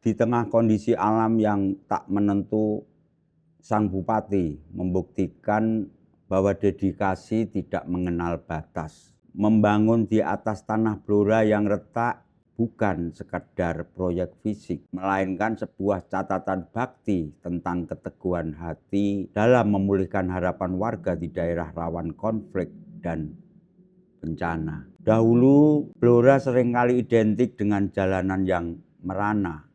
Di tengah kondisi alam yang tak menentu, sang bupati membuktikan bahwa dedikasi tidak mengenal batas. Membangun di atas tanah Blora yang retak bukan sekedar proyek fisik, melainkan sebuah catatan bakti tentang keteguhan hati dalam memulihkan harapan warga di daerah rawan konflik dan bencana. Dahulu, Blora seringkali identik dengan jalanan yang merana,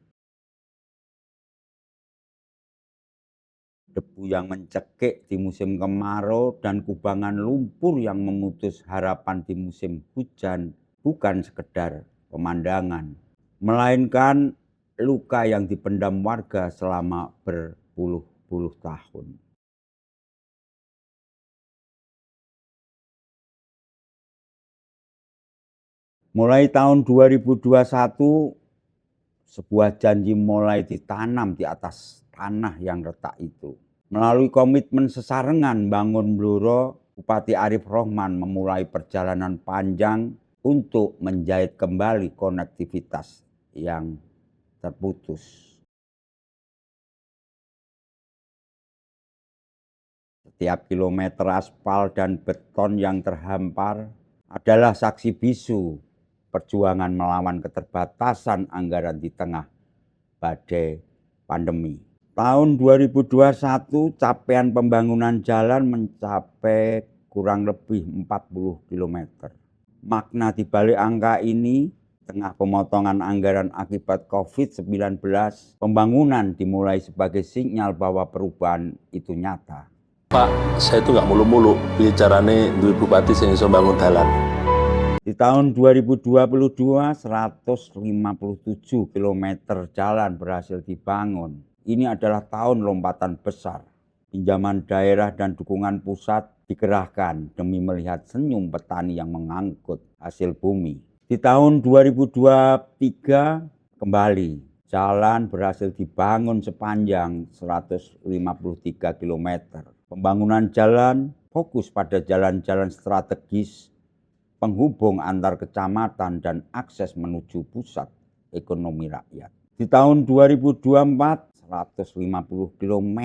debu yang mencekik di musim kemarau, dan kubangan lumpur yang memutus harapan di musim hujan bukan sekedar pemandangan, melainkan luka yang dipendam warga selama berpuluh-puluh tahun. Mulai tahun 2021, sebuah janji mulai ditanam di atas tanah yang retak itu. Melalui komitmen sesarengan Bangun Blora, Bupati Arif Rohman memulai perjalanan panjang untuk menjahit kembali konektivitas yang terputus. Setiap kilometer aspal dan beton yang terhampar adalah saksi bisu perjuangan melawan keterbatasan anggaran di tengah badai pandemi. Tahun 2021, capaian pembangunan jalan mencapai kurang lebih 40 km. Makna di balik angka ini, tengah pemotongan anggaran akibat COVID-19, pembangunan dimulai sebagai sinyal bahwa perubahan itu nyata. Pak, saya itu nggak mulu-mulu bicarane duwe bupati sing iso bangun dalan. Di tahun 2022, 157 km jalan berhasil dibangun. Ini adalah tahun lompatan besar. Pinjaman daerah dan dukungan pusat dikerahkan demi melihat senyum petani yang mengangkut hasil bumi. Di tahun 2023 kembali, jalan berhasil dibangun sepanjang 153 km. Pembangunan jalan fokus pada jalan-jalan strategis, penghubung antar kecamatan, dan akses menuju pusat ekonomi rakyat. Di tahun 2024, 150 km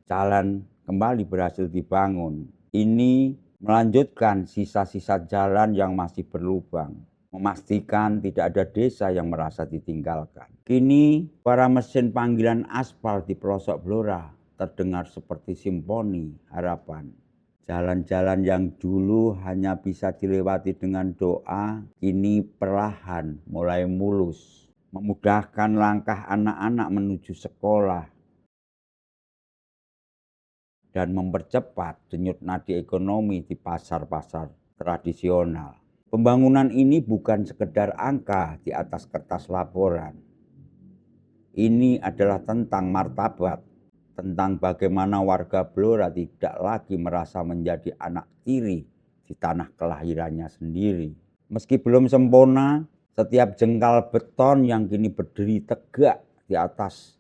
jalan kembali berhasil dibangun. Ini melanjutkan sisa-sisa jalan yang masih berlubang, memastikan tidak ada desa yang merasa ditinggalkan. Kini, para mesin panggilan aspal di pelosok Blora terdengar seperti simfoni harapan. Jalan-jalan yang dulu hanya bisa dilewati dengan doa, kini perlahan mulai mulus, memudahkan langkah anak-anak menuju sekolah, dan mempercepat denyut nadi ekonomi di pasar-pasar tradisional. Pembangunan ini bukan sekedar angka di atas kertas laporan. Ini adalah tentang martabat, tentang bagaimana warga Blora tidak lagi merasa menjadi anak tiri di tanah kelahirannya sendiri. Meski belum sempurna, setiap jengkal beton yang kini berdiri tegak di atas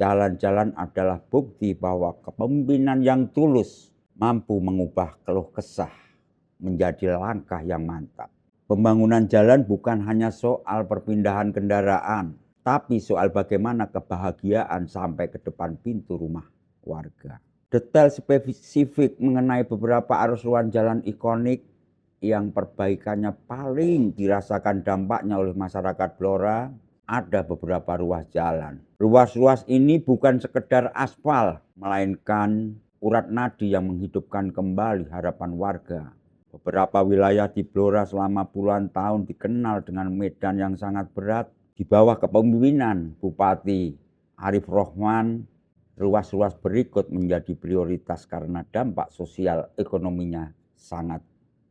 jalan-jalan adalah bukti bahwa kepemimpinan yang tulus mampu mengubah keluh kesah menjadi langkah yang mantap. Pembangunan jalan bukan hanya soal perpindahan kendaraan, tapi soal bagaimana kebahagiaan sampai ke depan pintu rumah warga. Detail spesifik mengenai beberapa arus ruas jalan ikonik yang perbaikannya paling dirasakan dampaknya oleh masyarakat Blora, ada beberapa ruas jalan. Ruas-ruas ini bukan sekedar aspal, melainkan urat nadi yang menghidupkan kembali harapan warga. Beberapa wilayah di Blora selama puluhan tahun dikenal dengan medan yang sangat berat. Di bawah kepemimpinan Bupati Arif Rohman, ruas-ruas berikut menjadi prioritas karena dampak sosial ekonominya sangat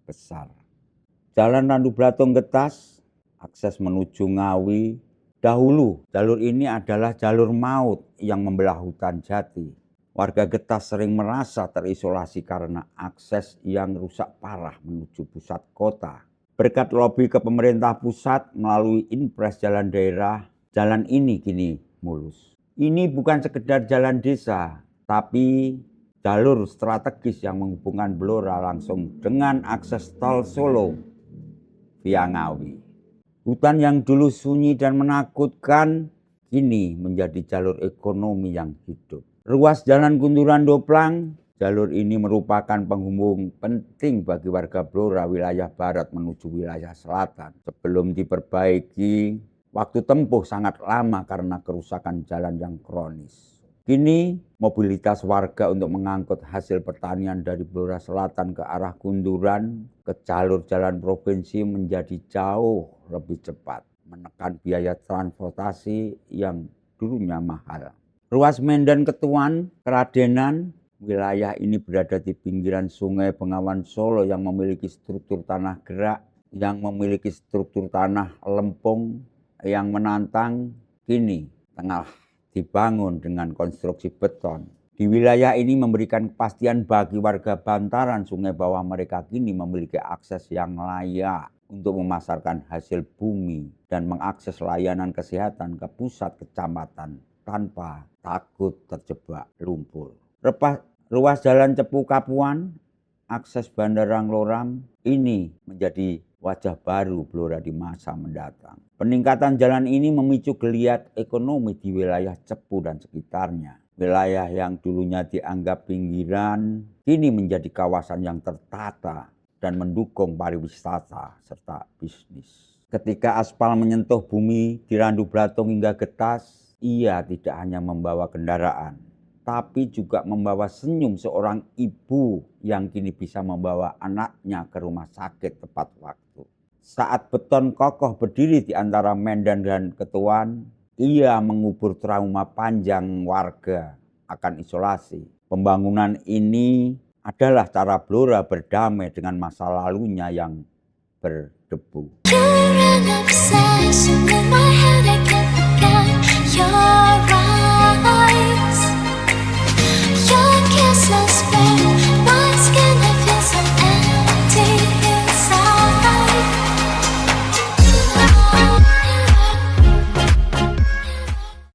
besar. Jalan Randu Blatung Getas, akses menuju Ngawi. Dahulu, jalur ini adalah jalur maut yang membelah hutan jati. Warga Getas sering merasa terisolasi karena akses yang rusak parah menuju pusat kota. Berkat lobi ke pemerintah pusat melalui impres jalan daerah, jalan ini kini mulus. Ini bukan sekedar jalan desa, tapi jalur strategis yang menghubungkan Blora langsung dengan akses tol Solo via Ngawi. Hutan yang dulu sunyi dan menakutkan kini menjadi jalur ekonomi yang hidup. Ruas Jalan Kunturan Doplang, jalur ini merupakan penghubung penting bagi warga Blora wilayah barat menuju wilayah selatan. Sebelum diperbaiki, waktu tempuh sangat lama karena kerusakan jalan yang kronis. Kini mobilitas warga untuk mengangkut hasil pertanian dari Blora Selatan ke arah Kunturan ke jalur jalan provinsi menjadi jauh lebih cepat, menekan biaya transportasi yang dulunya mahal. Ruas Medan Ketuan, Keradenan, wilayah ini berada di pinggiran Sungai Bengawan Solo yang memiliki struktur tanah gerak, yang memiliki struktur tanah lempung, yang menantang, kini tengah dibangun dengan konstruksi beton. Di wilayah ini memberikan kepastian bagi warga bantaran sungai bahwa mereka kini memiliki akses yang layak untuk memasarkan hasil bumi dan mengakses layanan kesehatan ke pusat kecamatan tanpa takut terjebak lumpur. Ruas Jalan Cepu Kapuan, akses Bandara Ngloram ini menjadi wajah baru Blora di masa mendatang. Peningkatan jalan ini memicu geliat ekonomi di wilayah Cepu dan sekitarnya. Wilayah yang dulunya dianggap pinggiran kini menjadi kawasan yang tertata dan mendukung pariwisata serta bisnis. Ketika aspal menyentuh bumi di Randu Blatung hingga Getas, ia tidak hanya membawa kendaraan, tapi juga membawa senyum seorang ibu yang kini bisa membawa anaknya ke rumah sakit tepat waktu. Saat beton kokoh berdiri di antara Medan dan Ketuan, ia mengubur trauma panjang warga akan isolasi. Pembangunan ini adalah cara Blora berdamai dengan masa lalunya yang berdebu.